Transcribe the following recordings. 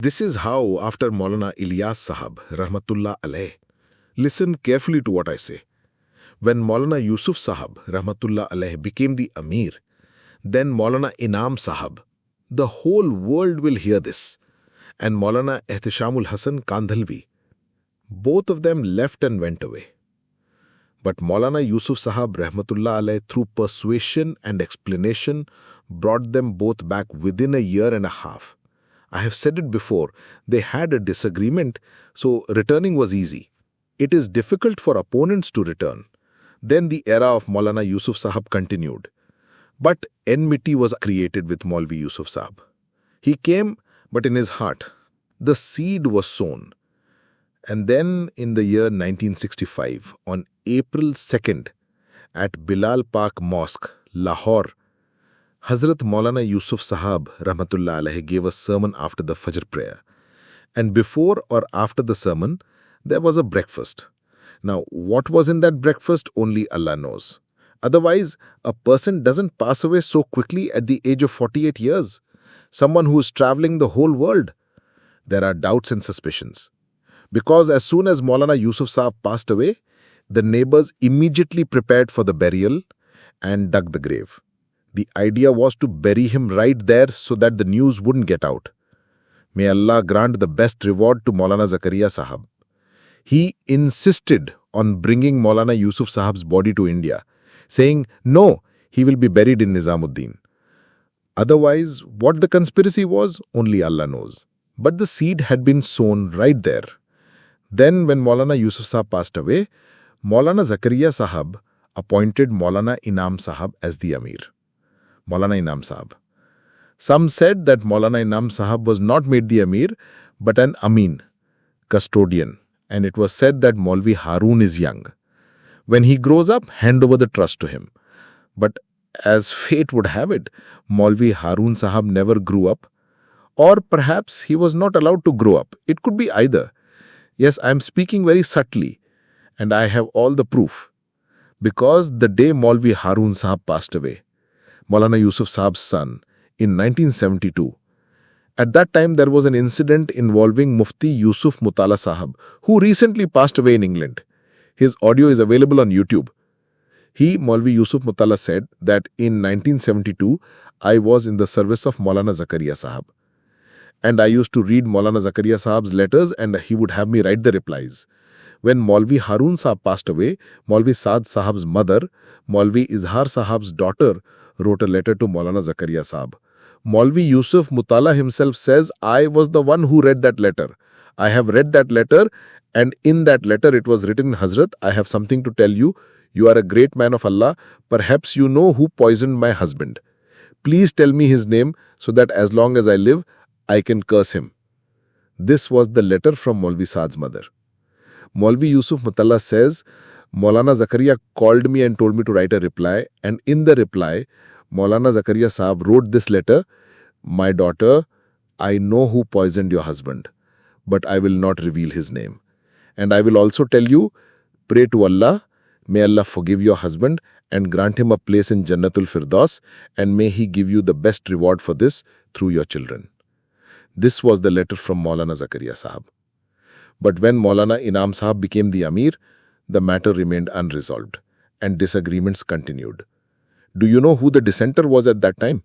This is how, after Maulana Ilyas sahab, rahmatullah alayh, listen carefully to what I say. When Maulana Yusuf sahab, rahmatullah alayh, became the Amir, then Maulana Inam sahab, the whole world will hear this, and Maulana Saad Kandhalvi, both of them left and went away. But Maulana Yusuf sahab, rahmatullah alayh, through persuasion and explanation, brought them both back within a year and a half. I have said it before, they had a disagreement, so returning was easy. It is difficult for opponents to return. Then the era of Maulana Yusuf sahab continued. But enmity was created with Maulvi Yusuf sahab. He came, but in his heart, the seed was sown. And then in the year 1965, on April 2nd, at Bilal Park Mosque, Lahore, Hazratj Maulana Yusuf sahab, rahmatullah alayhi, gave a sermon after the Fajr prayer. And before or after the sermon, there was a breakfast. Now, what was in that breakfast, only Allah knows. Otherwise, a person doesn't pass away so quickly at the age of 48 years. Someone who is traveling the whole world. There are doubts and suspicions. Because as soon as Maulana Yusuf sahab passed away, the neighbors immediately prepared for the burial and dug the grave. The idea was to bury him right there so that the news wouldn't get out. May Allah grant the best reward to Maulana Zakaria sahab. He insisted on bringing Maulana Yusuf sahab's body to India, saying, no, he will be buried in Nizamuddin. Otherwise, what the conspiracy was, only Allah knows. But the seed had been sown right there. Then when Maulana Yusuf sahab passed away, Maulana Zakaria sahab appointed Maulana Inam sahab as the Amir. Maulana Inam sahab. Some said that Maulana Inam sahab was not made the Amir, but an Amin, custodian, and it was said that Maulvi Harun is young. When he grows up, hand over the trust to him. But as fate would have it, Maulvi Harun sahab never grew up, or perhaps he was not allowed to grow up. It could be either. Yes, I am speaking very subtly, and I have all the proof. Because the day Maulvi Harun sahab passed away, Maulana Yusuf sahab's son, in 1972. At that time, there was an incident involving Mufti Yusuf Mutala sahab, who recently passed away in England. His audio is available on YouTube. He, Maulvi Yusuf Mutala, said that in 1972, I was in the service of Maulana Zakaria sahab. And I used to read Maulana Zakaria sahab's letters and he would have me write the replies. When Maulvi Harun sahab passed away, Maulvi Saad sahab's mother, Maulvi Izhar sahab's daughter, wrote a letter to Maulana Zakaria sahab. Maulvi Yusuf Mutala himself says, I was the one who read that letter. I have read that letter, and in that letter it was written, Hazrat, I have something to tell you. You are a great man of Allah. Perhaps you know who poisoned my husband. Please tell me his name so that as long as I live, I can curse him. This was the letter from Maulvi Saad's mother. Maulvi Yusuf Mutala says, Maulana Zakaria called me and told me to write a reply, and in the reply, Maulana Zakaria sahab wrote this letter, my daughter, I know who poisoned your husband, but I will not reveal his name. And I will also tell you, pray to Allah, may Allah forgive your husband and grant him a place in Jannatul Firdaus, and may he give you the best reward for this through your children. This was the letter from Maulana Zakaria sahab. But when Maulana Inam sahab became the Amir, the matter remained unresolved, and disagreements continued. Do you know who the dissenter was at that time?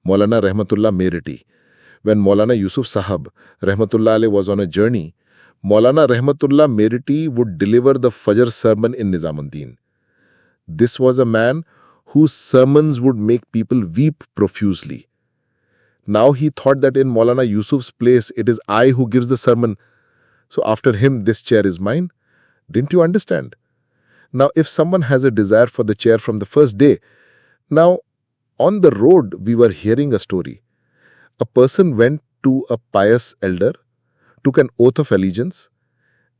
Maulana Rahmatullah Meriti. When Maulana Yusuf sahab, Rahmatullah alayhi, was on a journey, Maulana Rahmatullah Meriti would deliver the Fajr sermon in Nizamuddin. This was a man whose sermons would make people weep profusely. Now he thought that in Maulana Yusuf's place, it is I who gives the sermon. So after him, this chair is mine. Didn't you understand? Now, if someone has a desire for the chair from the first day, now, on the road, we were hearing a story. A person went to a pious elder, took an oath of allegiance,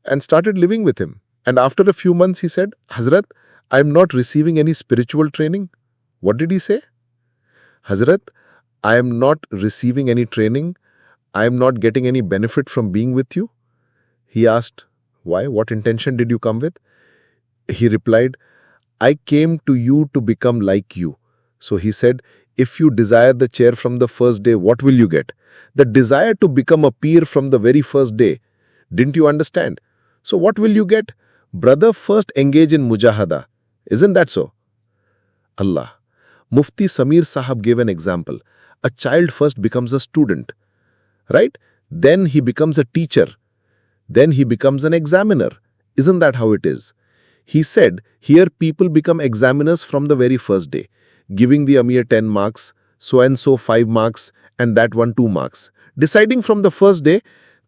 and started living with him. And after a few months, he said, Hazrat, I am not receiving any spiritual training. What did he say? Hazrat, I am not receiving any training. I am not getting any benefit from being with you. He asked, why? What intention did you come with? He replied, I came to you to become like you. So he said, if you desire the chair from the first day, what will you get? The desire to become a peer from the very first day. Didn't you understand? So what will you get? Brother, first engage in mujahada. Isn't that so? Allah. Mufti Samir Sahab gave an example. A child first becomes a student, right? Then he becomes a teacher. Then he becomes an examiner. Isn't that how it is? He said, here people become examiners from the very first day, giving the Amir 10 marks, so and so 5 marks, and that one 2 marks, deciding from the first day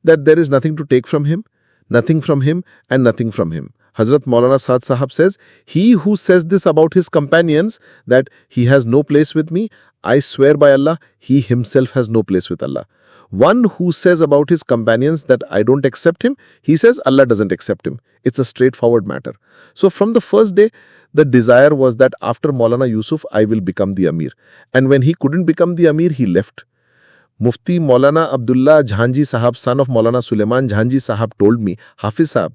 that there is nothing to take from him, nothing from him, and nothing from him. Hazrat Maulana Saad Sahab says, he who says this about his companions, that he has no place with me, I swear by Allah, he himself has no place with Allah. One who says about his companions that I don't accept him, he says Allah doesn't accept him. It's a straightforward matter. So from the first day, the desire was that after Maulana Yusuf, I will become the Amir. And when he couldn't become the Amir, he left. Mufti Maulana Abdullah Jhanji Sahab, son of Maulana Suleiman Jhanji Sahab, told me, Hafiz Sahab,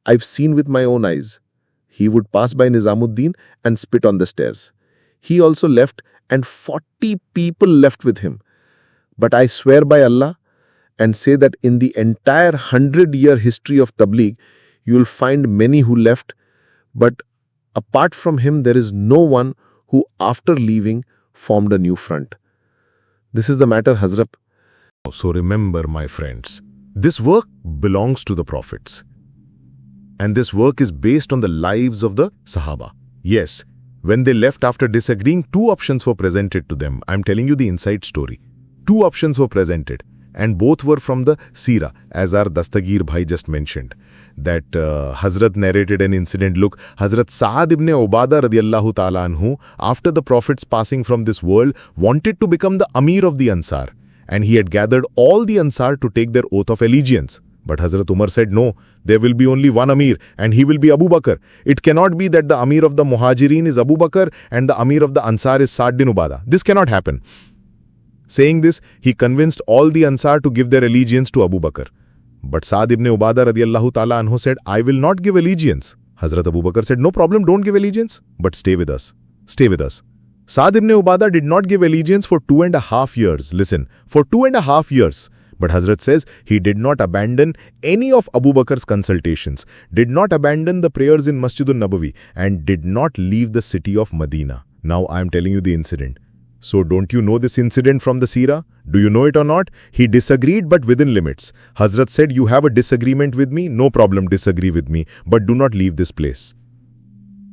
I've seen with my own eyes. He would pass by Nizamuddin and spit on the stairs. He also left and 40 people left with him. But I swear by Allah and say that in the entire 100-year history of Tabligh, you will find many who left, but apart from him, there is no one who after leaving formed a new front. This is the matter, Hazrat. So remember, my friends, this work belongs to the prophets. And this work is based on the lives of the Sahaba. Yes, when they left after disagreeing, 2 options were presented to them. I'm telling you the inside story. 2 options were presented, and both were from the Seerah, as our Dastagir Bhai just mentioned. That Hazrat narrated an incident. Look, Hazrat Saad ibn Ubadah radiyallahu ta'ala anhu, after the Prophet's passing from this world, wanted to become the Amir of the Ansar. And he had gathered all the Ansar to take their oath of allegiance. But Hazrat Umar said, no, there will be only one Amir, and he will be Abu Bakr. It cannot be that the Amir of the Muhajirin is Abu Bakr and the Amir of the Ansar is Saad bin Ubadah. This cannot happen. Saying this, he convinced all the Ansar to give their allegiance to Abu Bakr. But Saad ibn Ubadah radiyallahu ta'ala anhu said, I will not give allegiance. Hazrat Abu Bakr said, no problem, don't give allegiance, but stay with us. Stay with us. Saad ibn Ubadah did not give allegiance for 2.5 years. Listen, for 2.5 years. But Hazrat says he did not abandon any of Abu Bakr's consultations, did not abandon the prayers in Masjidun Nabawi, and did not leave the city of Medina. Now I am telling you the incident. So don't you know this incident from the Seerah? Do you know it or not? He disagreed, but within limits. Hazrat said, you have a disagreement with me? No problem, disagree with me, but do not leave this place.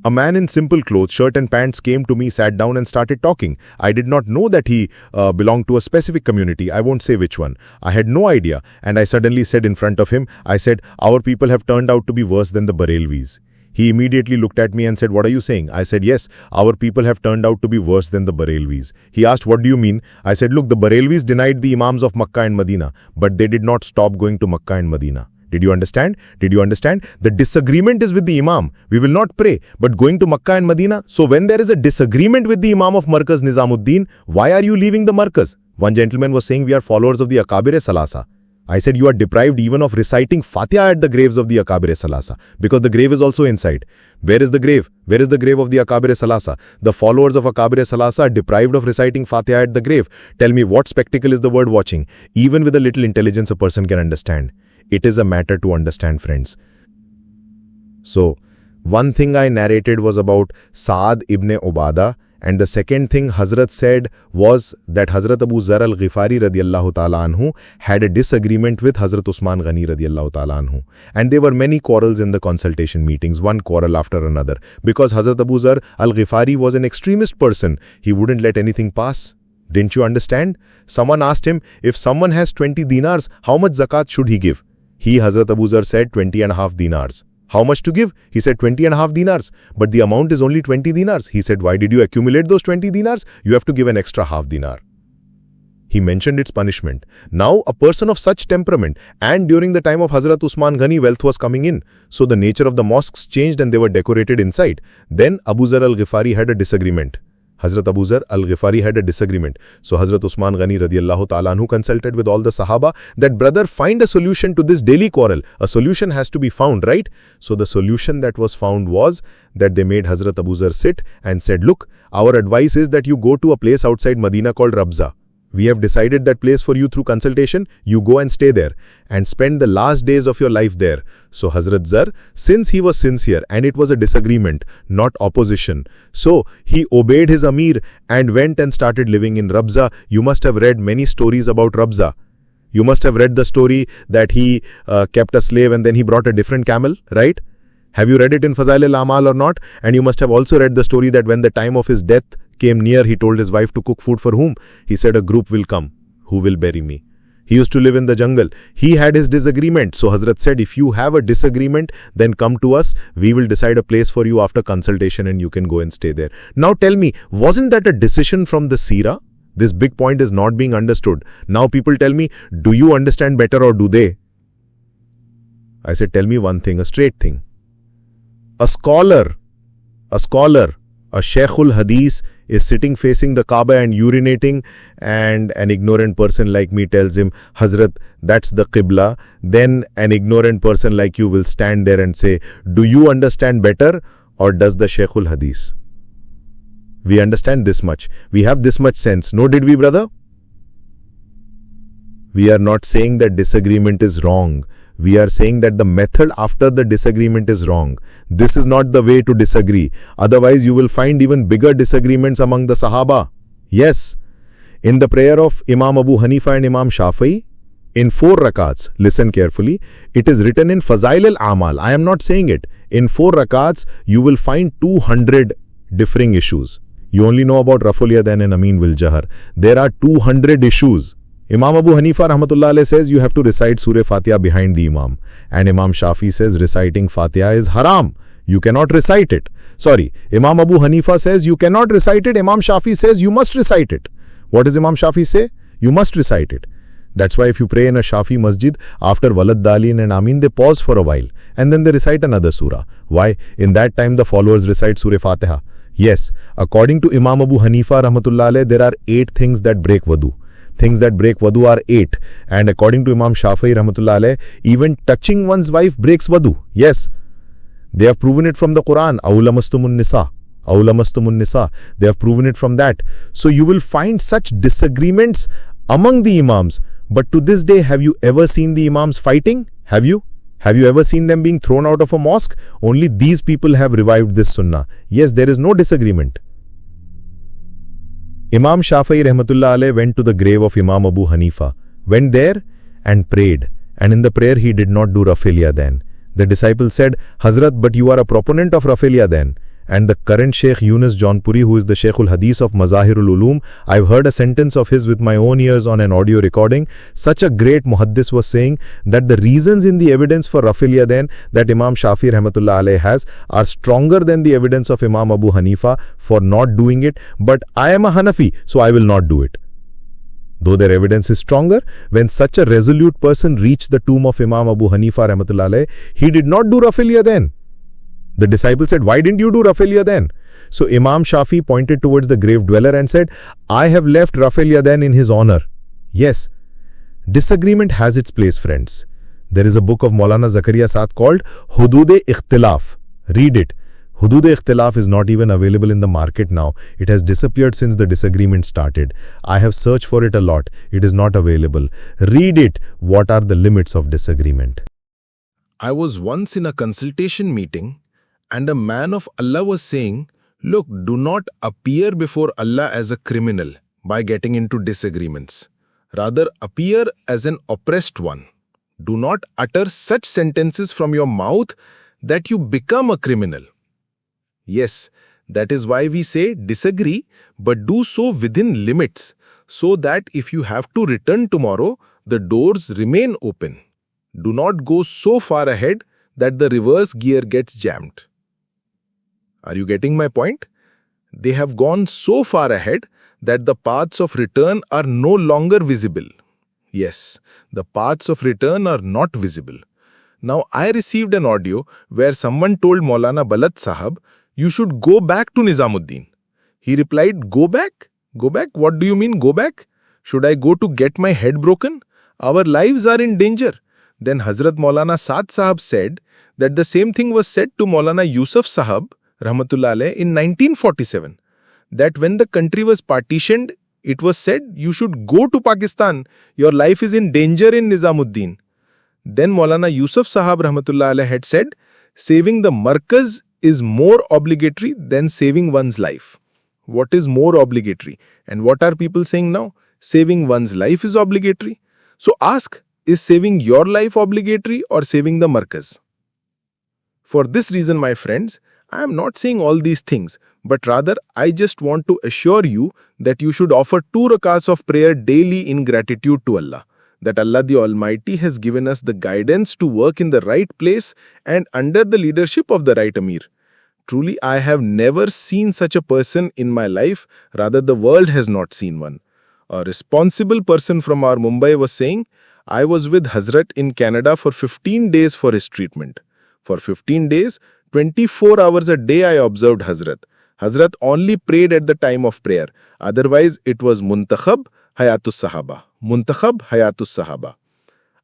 A man in simple clothes, shirt and pants came to me, sat down and started talking. I did not know that he belonged to a specific community. I won't say which one. I had no idea. And I suddenly said in front of him, I said, our people have turned out to be worse than the Barelvis. He immediately looked at me and said, what are you saying? I said, yes, our people have turned out to be worse than the Barelvis. He asked, what do you mean? I said, look, the Barelvis denied the Imams of Makkah and Medina, but they did not stop going to Makkah and Medina. Did you understand? Did you understand? The disagreement is with the Imam. We will not pray, but going to Makkah and Medina. So when there is a disagreement with the Imam of Markaz Nizamuddin, why are you leaving the Markaz? One gentleman was saying we are followers of the Akabir-e Salasa. I said you are deprived even of reciting Fatiha at the graves of the Akabir-e Salasa, because the grave is also inside. Where is the grave? Where is the grave of the Akabir-e Salasa? The followers of Akabir-e Salasa are deprived of reciting Fatiha at the grave. Tell me, what spectacle is the word watching? Even with a little intelligence a person can understand. It is a matter to understand, friends. So, one thing I narrated was about Saad ibn Ubadah, and the second thing Hazrat said was that Hazrat Abu Zar al-Ghifari radiyallahu ta'ala anhu had a disagreement with Hazrat Usman Ghani radiyallahu ta'ala anhu. And there were many quarrels in the consultation meetings, one quarrel after another, because Hazrat Abu Zar al-Ghifari was an extremist person. He wouldn't let anything pass. Didn't you understand? Someone asked him, if someone has 20 dinars, how much zakat should he give? He, Hazrat Abu Zar, said 20.5 dinars. How much to give? He said 20.5 dinars. But the amount is only 20 dinars. He said, why did you accumulate those 20 dinars? You have to give an extra half dinar. He mentioned its punishment. Now, a person of such temperament, and during the time of Hazrat Usman Ghani, wealth was coming in. So the nature of the mosques changed and they were decorated inside. Then Abu Zar al-Ghifari had a disagreement. Hazrat Abu Zar al-Ghifari had a disagreement. So Hazrat Usman Ghani radiyallahu ta'ala anhu consulted with all the Sahaba that, brother, find a solution to this daily quarrel. A solution has to be found, right? So the solution that was found was that they made Hazrat Abu Zar sit and said, look, our advice is that you go to a place outside Medina called Rabza. We have decided that place for you through consultation. You go and stay there and spend the last days of your life there. So Hazrat Zar, since he was sincere and it was a disagreement, not opposition, so he obeyed his Amir and went and started living in Rabza. You must have read many stories about Rabza. You must have read the story that he kept a slave and then he brought a different camel, right? Have you read it in Fazail al-Amal or not? And you must have also read the story that when the time of his death came near, he told his wife to cook food for whom? He said, a group will come who will bury me. He used to live in the jungle. He had his disagreement. So Hazrat said, if you have a disagreement, then come to us. We will decide a place for you after consultation and you can go and stay there. Now tell me, wasn't that a decision from the Seerah? This big point is not being understood. Now people tell me, do you understand better or do they? I said, tell me one thing, a straight thing. A scholar, a Shaykhul Hadith is sitting facing the Kaaba and urinating, and an ignorant person like me tells him, Hazrat, that's the Qibla. Then an ignorant person like you will stand there and say, do you understand better or does the Shaykhul Hadith? We understand this much. We have this much sense. No, did we, brother? We are not saying that disagreement is wrong. We are saying that the method after the disagreement is wrong. This is not the way to disagree. Otherwise, you will find even bigger disagreements among the Sahaba. Yes, in the prayer of Imam Abu Hanifa and Imam Shafi'i, in 4 rakats, listen carefully, it is written in Fazail al-Amal. I am not saying it. In 4 rakats, you will find 200 differing issues. You only know about Raful Yadain and Amin Bil Jahar. There are 200 issues. Imam Abu Hanifa rahmatullah alayh says you have to recite Surah Fatiha behind the Imam. And Imam Shafi says reciting Fatiha is haram. You cannot recite it. Sorry, Imam Abu Hanifa says you cannot recite it. Imam Shafi says you must recite it. What does Imam Shafi say? You must recite it. That's why if you pray in a Shafi masjid, after Walad Dalin and Amin, they pause for a while. And then they recite another surah. Why? In that time the followers recite Surah Fatiha. Yes, according to Imam Abu Hanifa rahmatullah alayh, there are 8 things that break wudu. Things that break wudu are 8. And according to Imam Shafi'i rahmatullah alayh, even touching one's wife breaks wudu. Yes, they have proven it from the Quran. Awlamastumun nisa. Awlamastumun nisa. They have proven it from that. So you will find such disagreements among the Imams. But to this day, have you ever seen the Imams fighting? Have you? Have you ever seen them being thrown out of a mosque? Only these people have revived this sunnah. Yes, there is no disagreement. Imam Shafi'i rahmatullah alayh went to the grave of Imam Abu Hanifa, went there and prayed. And in the prayer he did not do Rafil Yadain. The disciple said, Hazrat, but you are a proponent of Rafil Yadain. And the current Sheikh Yunus Jaunpuri, who is the Shaykhul Hadith of Mazahirul Ulum, I've heard a sentence of his with my own ears on an audio recording. Such a great muhaddis was saying that the reasons in the evidence for Rafil Yadain that Imam Shafi rahmatullah alayh has are stronger than the evidence of Imam Abu Hanifa for not doing it. But I am a Hanafi, so I will not do it. Though their evidence is stronger, when such a resolute person reached the tomb of Imam Abu Hanifa rahmatullah alayh, he did not do Rafil Yadain. The disciple said, why didn't you do Rafil Yadain? So Imam Shafi pointed towards the grave dweller and said, I have left Rafil Yadain in his honor. Yes, disagreement has its place, friends. There is a book of Maulana Saad called Hudud-e-Ikhtilaf. Read it. Hudud-e-Ikhtilaf is not even available in the market now. It has disappeared since the disagreement started. I have searched for it a lot. It is not available. Read it. What are the limits of disagreement? I was once in a consultation meeting and a man of Allah was saying, look, do not appear before Allah as a criminal by getting into disagreements. Rather, appear as an oppressed one. Do not utter such sentences from your mouth that you become a criminal. Yes, that is why we say disagree, but do so within limits, so that if you have to return tomorrow, the doors remain open. Do not go so far ahead that the reverse gear gets jammed. Are you getting my point? They have gone so far ahead that the paths of return are no longer visible. Yes, the paths of return are not visible. Now, I received an audio where someone told Maulana Balat Sahab, you should go back to Nizamuddin. He replied, go back? Go back? What do you mean go back? Should I go to get my head broken? Our lives are in danger. Then Hazrat Maulana Saad Sahab said that the same thing was said to Maulana Yusuf Sahab rahmatullah alayh in 1947, that when the country was partitioned It was said, you should go to Pakistan. Your life is in danger in Nizamuddin. Then Maulana Yusuf Sahab Rahmatullah Alayh had said, saving the markaz is more obligatory than saving one's life. What is more obligatory? And what are people saying now? Saving one's life is obligatory. So ask, is saving your life obligatory or saving the markaz? For this reason, my friends, I am not saying all these things, but rather I just want to assure you that you should offer 2 rakats of prayer daily in gratitude to Allah. That Allah the Almighty has given us the guidance to work in the right place and under the leadership of the right Amir. Truly, I have never seen such a person in my life, rather the world has not seen one. A responsible person from our Mumbai was saying, I was with Hazratj in Canada for 15 days for his treatment. For 15 days, 24 hours a day I observed Hazratj. Hazratj only prayed at the time of prayer. Otherwise, it was Muntakhab, Hayatus Sahaba. Muntakhab, Hayatus Sahaba.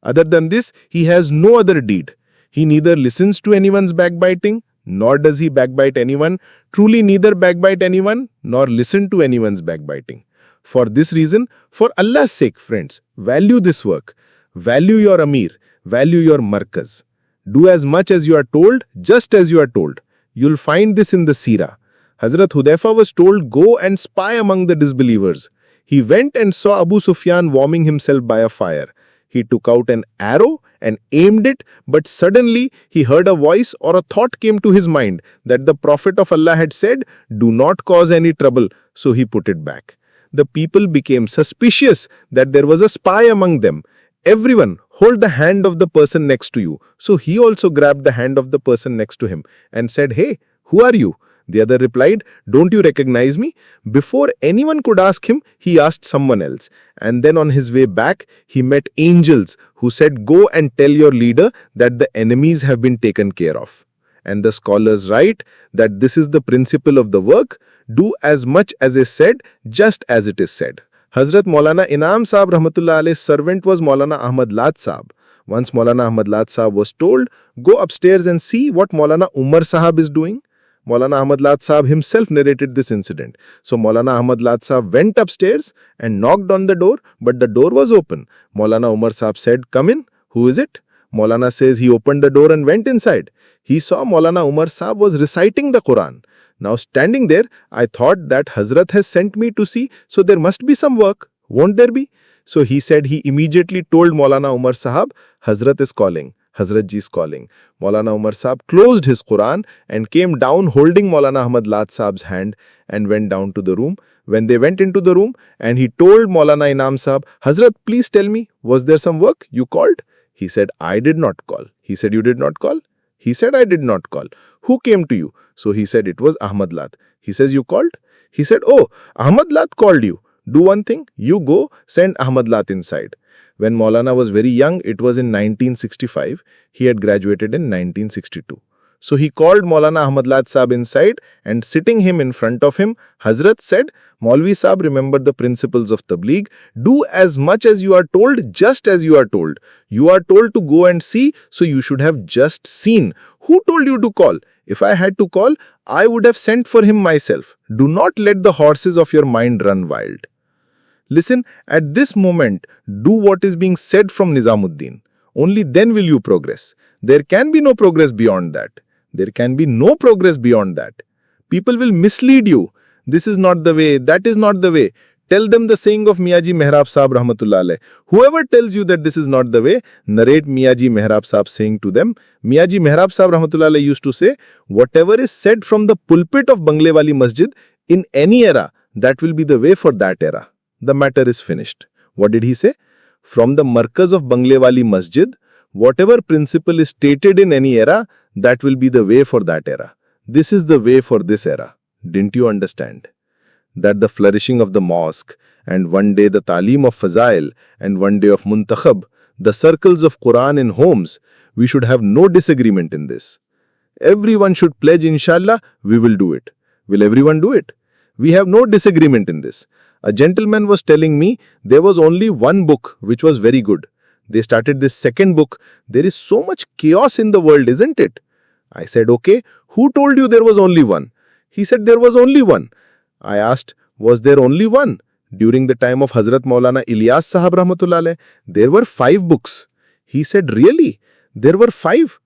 Other than this, he has no other deed. He neither listens to anyone's backbiting, nor does he backbite anyone. Truly neither backbite anyone, nor listen to anyone's backbiting. For this reason, for Allah's sake, friends, value this work. Value your Amir. Value your markaz. Do as much as you are told, just as you are told. You'll find this in the Seerah. Hazrat Hudayfa was told, go and spy among the disbelievers. He went and saw Abu Sufyan warming himself by a fire. He took out an arrow and aimed it, but suddenly he heard a voice or a thought came to his mind that the Prophet of Allah had said, do not cause any trouble, so he put it back. The people became suspicious that there was a spy among them. Everyone, hold the hand of the person next to you. So he also grabbed the hand of the person next to him and said, hey, who are you? The other replied, don't you recognize me? Before anyone could ask him, he asked someone else. And then on his way back, he met angels who said, go and tell your leader that the enemies have been taken care of. And the scholars write that this is the principle of the work. Do as much as is said, just as it is said. Hazrat Maulana Inam Sahab Rahmatullah Alayh's servant was Maulana Ahmad Lad Sahab. Once Maulana Ahmad Lad Sahab was told, go upstairs and see what Maulana Umar Sahab is doing. Maulana Ahmad Lad Sahab himself narrated this incident. So Maulana Ahmad Lad Sahab went upstairs and knocked on the door, but the door was open. Maulana Umar Sahab said, come in. Who is it? Maulana says he opened the door and went inside. He saw Maulana Umar Sahab was reciting the Quran. Now standing there, I thought that Hazrat has sent me to see, so there must be some work. Won't there be? So he said he immediately told Maulana Umar Sahab, Hazrat is calling. Hazratj is calling. Maulana Umar Sahab closed his Quran and came down holding Maulana Ahmad Lad Sahab's hand and went down to the room. When they went into the room and he told Maulana Inam Sahab, Hazrat, please tell me, was there some work? You called? He said, I did not call. He said, you did not call? He said, I did not call. Who came to you? So he said, it was Ahmad Lad. He says, you called? He said, oh, Ahmad Lad called you. Do one thing, you go, send Ahmad Lad inside. When Maulana was very young, it was in 1965. He had graduated in 1962. So he called Maulana Ahmad Lad Sahab inside and sitting him in front of him, Hazrat said, Maulvi Sahab, remember the principles of Tabligh. Do as much as you are told, just as you are told. You are told to go and see, so you should have just seen. Who told you to call? If I had to call, I would have sent for him myself. Do not let the horses of your mind run wild. Listen, at this moment, do what is being said from Nizamuddin. Only then will you progress. There can be no progress beyond that. There can be no progress beyond that. People will mislead you. This is not the way, that is not the way. Tell them the saying of Miyaji Mehrab Sahab Rahmatullah Alayh. Whoever tells you that this is not the way, narrate Miyaji Mehrab Sahab saying to them. Miyaji Mehrab Sahab Rahmatullah Alayh used to say, whatever is said from the pulpit of Bangla wali masjid in any era, that will be the way for that era. The matter is finished. What did he say? From the markaz of Bangla wali masjid, whatever principle is stated in any era, that will be the way for that era. This is the way for this era. Didn't you understand? That the flourishing of the mosque, and one day the talim of Fazail, and one day of Muntakhab, the circles of Quran in homes, we should have no disagreement in this. Everyone should pledge, inshallah, we will do it. Will everyone do it? We have no disagreement in this. A gentleman was telling me there was only one book which was very good. They started this second book. There is so much chaos in the world, isn't it? I said, okay, who told you there was only one? He said there was only one. I asked, was there only one? During the time of Hazrat Maulana Ilyas Sahab Rahmatullah Alayh, there were 5 books. He said, really? There were 5?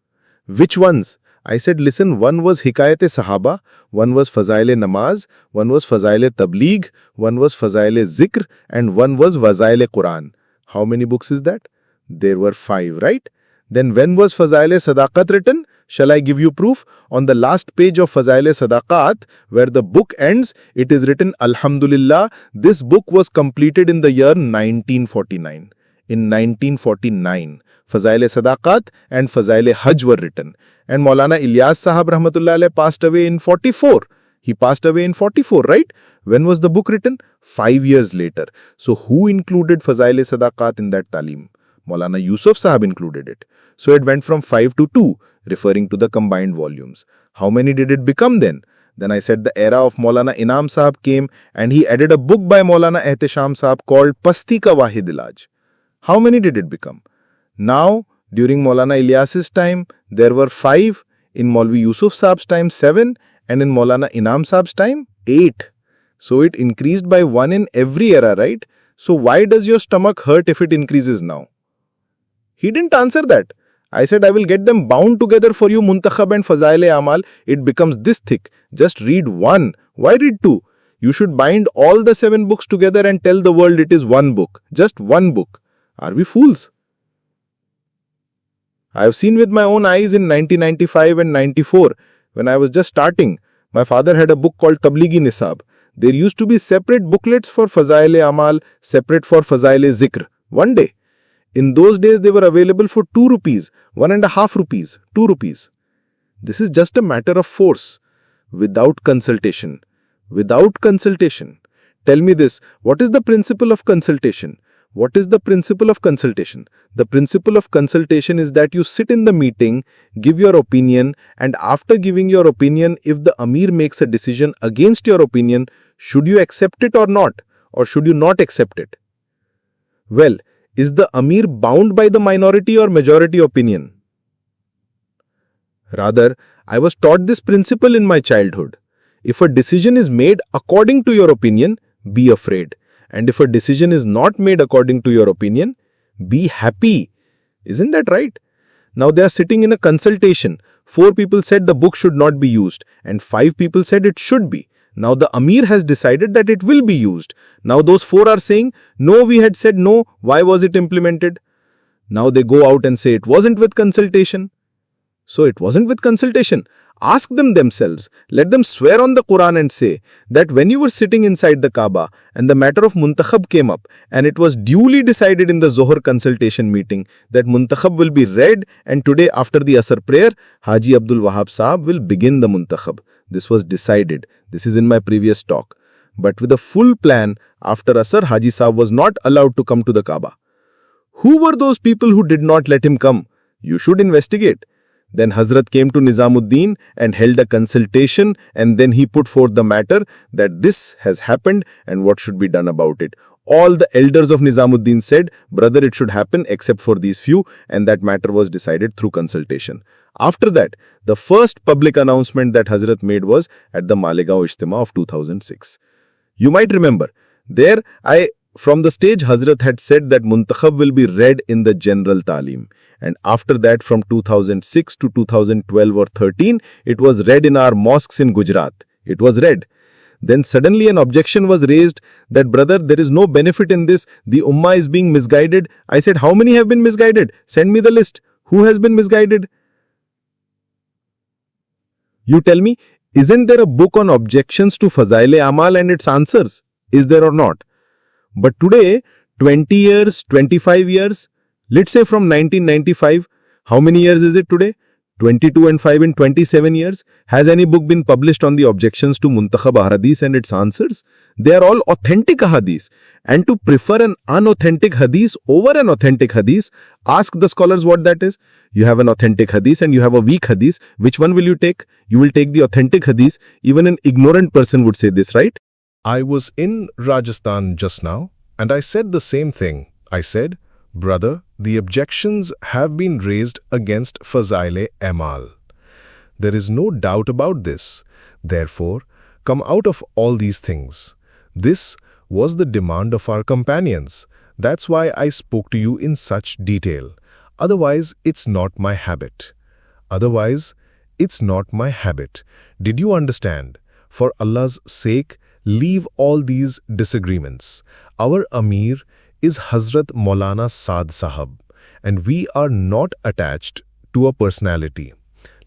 Which ones? I said, listen, one was Hikayat-e-Sahaba, one was Fazail-e-Namaz, one was Fazail-e-Tabligh, one was Fazail-e-Zikr, and one was Wazail-e-Quran. How many books is that? There were 5, right? Then when was Fazail-e-Sadaqat written? Shall I give you proof? On the last page of Fazail-e-Sadaqat, where the book ends, it is written, Alhamdulillah, this book was completed in the year 1949. In 1949, Fazail-e-Sadaqat and Fazail-e-Hajj were written. And Maulana Ilyas Sahab Rahmatullah Alayh passed away in 44. He passed away in 44, right? When was the book written? 5 years later. So who included Fazail-e-Sadaqat in that talim? Maulana Yusuf Sahab included it. So it went from 5 to 2, referring to the combined volumes. How many did it become then? Then I said the era of Maulana Inam Sahab came and he added a book by Maulana Ehtesham Sahab called Pasti Ka Wahid Ilaj. How many did it become? Now, during Maulana Ilyas's time, there were 5, in Maulvi Yusuf Sahab's time 7, and in Maulana Inam Sahab's time 8. So it increased by 1 in every era, right? So why does your stomach hurt if it increases now? He didn't answer that. I said, I will get them bound together for you, Muntakhab and Fazail-e-Amal. It becomes this thick. Just read 1. Why read 2? You should bind all the 7 books together and tell the world it is 1 book. Just 1 book. Are we fools? I have seen with my own eyes in 1995 and 94, when I was just starting, my father had a book called Tablighi Nisab. There used to be separate booklets for Fazail-e-Amal, separate for Fazail-e-Zikr. One day. In those days, they were available for 2 rupees, 1.5 rupees, 2 rupees. This is just a matter of force, without consultation. Without consultation. Tell me this, what is the principle of consultation? What is the principle of consultation? The principle of consultation is that you sit in the meeting, give your opinion, and after giving your opinion, if the Amir makes a decision against your opinion, should you accept it or not? Or should you not accept it? Well, is the Amir bound by the minority or majority opinion? Rather, I was taught this principle in my childhood. If a decision is made according to your opinion, be afraid. And if a decision is not made according to your opinion, be happy. Isn't that right? Now they are sitting in a consultation. 4 people said the book should not be used and 5 people said it should be. Now the Amir has decided that it will be used. Now those 4 are saying, no, we had said no, why was it implemented? Now they go out and say it wasn't with consultation. So it wasn't with consultation. Ask them themselves, let them swear on the Quran and say that when you were sitting inside the Kaaba and the matter of Muntakhab came up and it was duly decided in the Zohar consultation meeting that Muntakhab will be read and today after the Asr prayer, Haji Abdul Wahab Sahab will begin the Muntakhab. This was decided. This is in my previous talk. But with a full plan, after Asr, Haji Sahab was not allowed to come to the Kaaba. Who were those people who did not let him come? You should investigate. Then Hazratj came to Nizamuddin and held a consultation and then he put forth the matter that this has happened and what should be done about it. All the elders of Nizamuddin said, brother, it should happen except for these few, and that matter was decided through consultation. After that, the first public announcement that Hazratj made was at the World Ijtema of 2006. You might remember, there from the stage Hazratj had said that Muntakhab will be read in the general talim. And after that, from 2006 to 2012 or 13, it was read in our mosques in Gujarat. It was read. Then suddenly an objection was raised that, brother, there is no benefit in this. The Ummah is being misguided. I said, how many have been misguided? Send me the list. Who has been misguided? You tell me, isn't there a book on objections to Fazail-e-Amal and its answers? Is there or not? But today, 20 years, 25 years, let's say from 1995, how many years is it today? 22 and 5 in 27 years. Has any book been published on the objections to Muntakhab Ahadith and its answers? They are all authentic Ahadith. And to prefer an unauthentic Hadith over an authentic Hadith, ask the scholars what that is. You have an authentic Hadith and you have a weak Hadith. Which one will you take? You will take the authentic Hadith. Even an ignorant person would say this, right? I was in Rajasthan just now and I said the same thing. I said, brother, the objections have been raised against Fazail-e-Amal. There is no doubt about this. Therefore, come out of all these things. This was the demand of our companions. That's why I spoke to you in such detail. Otherwise, it's not my habit. Otherwise, it's not my habit. Did you understand? For Allah's sake, leave all these disagreements. Our Amir is Hazrat Maulana Saad Sahab, and we are not attached to a personality.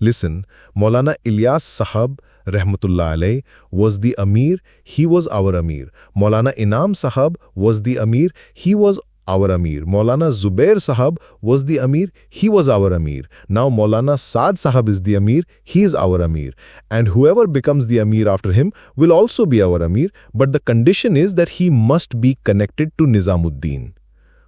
Listen, Maulana Ilyas Sahab Rahmatullah alayh was the Amir, he was our Amir. Maulana Inam Sahab was the Amir, he was our Amir. Maulana Zubair Sahab was the Amir, he was our Amir. Now Maulana Saad Sahab is the Amir, he is our Amir. And whoever becomes the Amir after him will also be our Amir, but the condition is that he must be connected to Nizamuddin.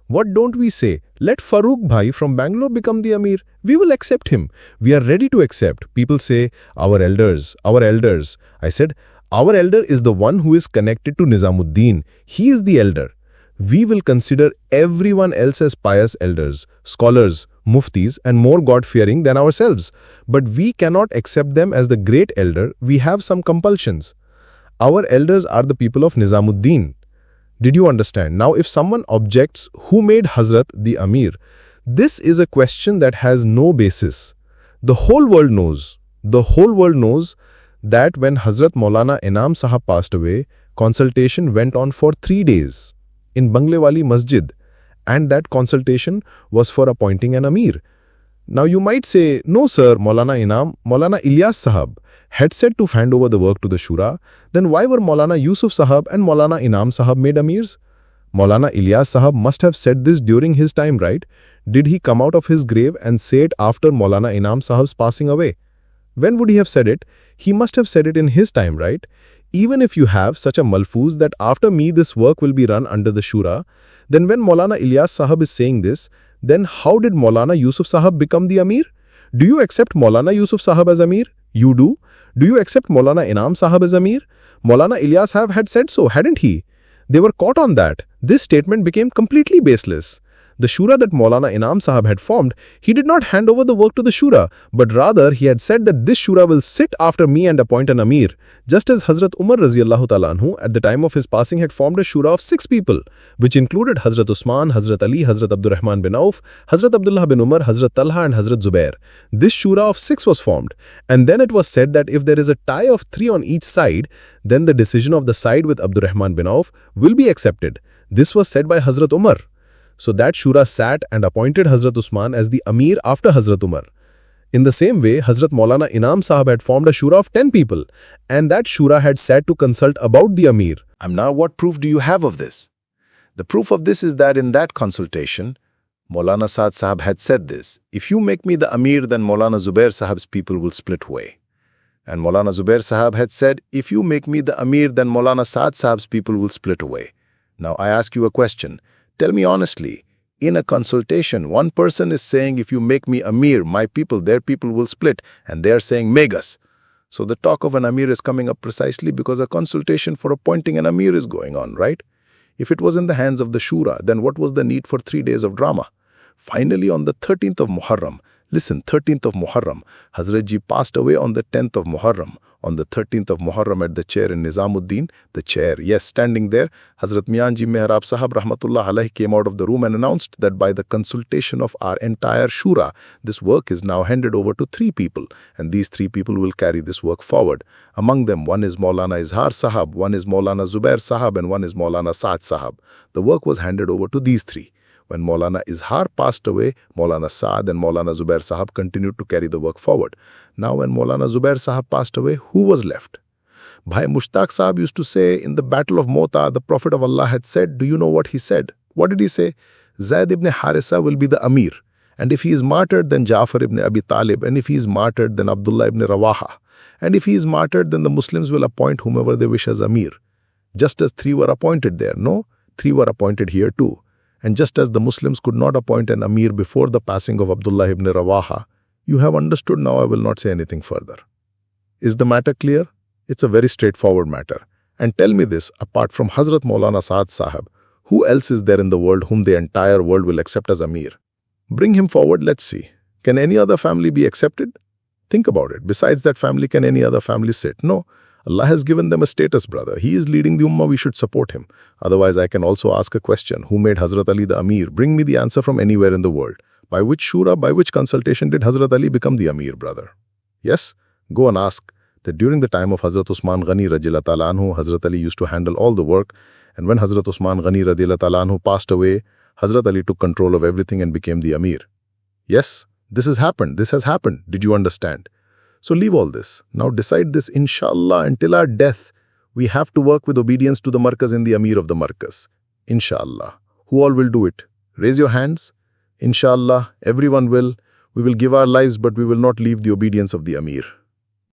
What don't we say? Let Farooq Bhai from Bangalore become the Amir. We will accept him. We are ready to accept. People say, our elders, our elders. I said, our elder is the one who is connected to Nizamuddin. He is the elder. We will consider everyone else as pious elders, scholars, muftis, and more God-fearing than ourselves. But we cannot accept them as the great elder. We have some compulsions. Our elders are the people of Nizamuddin. Did you understand? Now, if someone objects, who made Hazrat the Amir? This is a question that has no basis. The whole world knows that when Hazrat Maulana Inam Sahab passed away, consultation went on for 3 days in Bangla wali Masjid, and that consultation was for appointing an Amir. Now you might say, no sir, Maulana Ilyas Sahab had said to hand over the work to the Shura, then why were Maulana Yusuf Sahab and Maulana Inam Sahab made Amirs? Maulana Ilyas Sahab must have said this during his time, right? Did he come out of his grave and say it after Maulana Inam Sahab's passing away? When would he have said it? He must have said it in his time, right? Even if you have such a malfuz that after me this work will be run under the Shura, then when Maulana Ilyas Sahab is saying this, then how did Maulana Yusuf Sahab become the Amir? Do you accept Maulana Yusuf Sahab as Amir? You do. Do you accept Maulana Inam Sahab as Amir? Maulana Ilyas Sahab had said so, hadn't he? They were caught on that. This statement became completely baseless. The Shura that Maulana Inam Sahab had formed, he did not hand over the work to the Shura, but rather he had said that this Shura will sit after me and appoint an Amir, just as Hazrat Umar Raziyallahu Ta'ala Anhu at the time of his passing had formed a Shura of 6 people, which included Hazrat Usman, Hazrat Ali, Hazrat Abdurrahman bin Auf, Hazrat Abdullah bin Umar, Hazrat Talha and Hazrat Zubair. This Shura of 6 was formed, and then it was said that if there is a tie of 3 on each side, then the decision of the side with Abdurrahman bin Auf will be accepted. This was said by Hazrat Umar. So that Shura sat and appointed Hazrat Usman as the Amir after Hazrat Umar. In the same way, Hazrat Maulana Inam Sahab had formed a Shura of 10 people, and that Shura had sat to consult about the Amir. Now what proof do you have of this? The proof of this is that in that consultation, Maulana Saad Sahab had said this, if you make me the Amir, then Maulana Zubair Sahab's people will split away. And Maulana Zubair Sahab had said, if you make me the Amir, then Maulana Saad Sahab's people will split away. Now I ask you a question. Tell me honestly, in a consultation, one person is saying, if you make me Amir, my people, their people will split, and they are saying, make us. So the talk of an Amir is coming up precisely because a consultation for appointing an Amir is going on, right? If it was in the hands of the Shura, then what was the need for 3 days of drama? Finally, on the 13th of Muharram, listen, 13th of Muharram, Hazratj passed away on the 10th of Muharram. On the 13th of Muharram at the chair in Nizamuddin, the chair, yes, standing there, Hazrat Mianji Mehrab Sahab Rahmatullah Alayhi came out of the room and announced that by the consultation of our entire Shura, this work is now handed over to 3 people, and these 3 people will carry this work forward. Among them, one is Maulana Izhar Sahab, one is Maulana Zubair Sahab, and one is Maulana Saad Sahab. The work was handed over to these 3. When Maulana Izhar passed away, Maulana Saad and Maulana Zubair Sahab continued to carry the work forward. Now when Maulana Zubair Sahab passed away, who was left? Bhai Mushtaq Sahab used to say, in the Battle of Mota, the Prophet of Allah had said, do you know what he said? What did he say? Zaid ibn Harisa will be the Amir. And if he is martyred, then Ja'far ibn Abi Talib. And if he is martyred, then Abdullah ibn Rawaha. And if he is martyred, then the Muslims will appoint whomever they wish as Amir. Just as 3 were appointed there, no? 3 were appointed here too. And just as the Muslims could not appoint an Amir before the passing of Abdullah ibn Rawaha, you have understood now. I will not say anything further. Is the matter clear? It's a very straightforward matter. And tell me this, apart from Hazrat Maulana Saad Sahab, who else is there in the world whom the entire world will accept as Amir? Bring him forward, let's see. Can any other family be accepted? Think about it. Besides that family, can any other family sit? No. Allah has given them a status, brother. He is leading the ummah, we should support him. Otherwise, I can also ask a question. Who made Hazrat Ali the Amir? Bring me the answer from anywhere in the world. By which shura, by which consultation did Hazrat Ali become the Amir, brother? Yes? Go and ask that during the time of Hazrat Usman Ghani radiyallahu ta'ala anhu, Hazrat Ali used to handle all the work, and when Hazrat Usman Ghani radiyallahu ta'ala anhu passed away, Hazrat Ali took control of everything and became the Amir. Yes, this has happened. This has happened. Did you understand? So leave all this. Now decide this, inshallah, until our death. We have to work with obedience to the markaz and the Amir of the markaz. Inshallah. Who all will do it? Raise your hands. Inshallah, everyone will. We will give our lives, but we will not leave the obedience of the Amir.